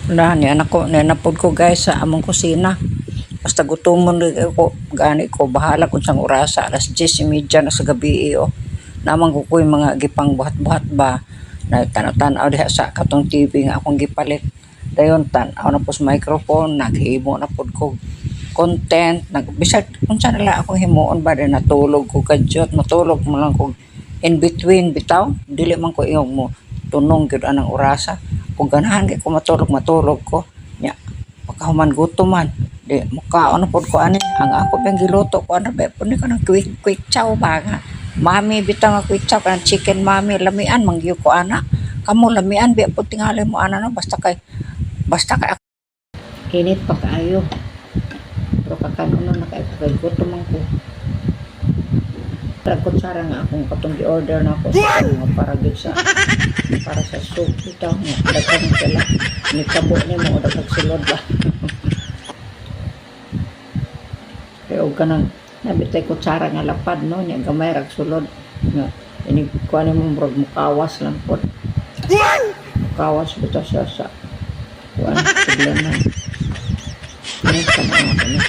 Na ni anak ko, nanapod ko guys sa among kusina. Basta gutomon rin ko, gani ko, bahala kung sang orasa, alas 10:30 na sa gabi o. Naman ko ko yung mga gipang buhat-buhat ba, na tanaw-tanaw diha sa katong TV nga akong gipalit. Dayon tanaw na po sa microphone, naghimo na pod ko content, bisag kung saan nila akong himuon ba rin natulog ko kadyot, matulog mo lang ko in between bitaw, dili man ko iyong mo tunong gyud anang orasa. Kung ganahan kay ko matulog ko nya pagkahuman gutom man di mukaon na pod ko ani ang ako pang giluto ko ano ba pud ni kanang quick chow ba nga mami bitaw nga quick chow kanang chicken mami lamian manggiyo ko ana kamo lamian bi pud tingali mo ana no basta kay init pa kaayo pero kakanon na kay gutom man ko kutsara nga akong katong gi-order na ako sa mga para sa soup ito nga daghan sila ni kabo ni mo daghan sulod ba pero kanang nabitay kutsara nga lapad no nya gamay rag sulod nga ini kuan mo murag mukawas lang pod mukawas bitaw siya sa kuan problema ni sa mga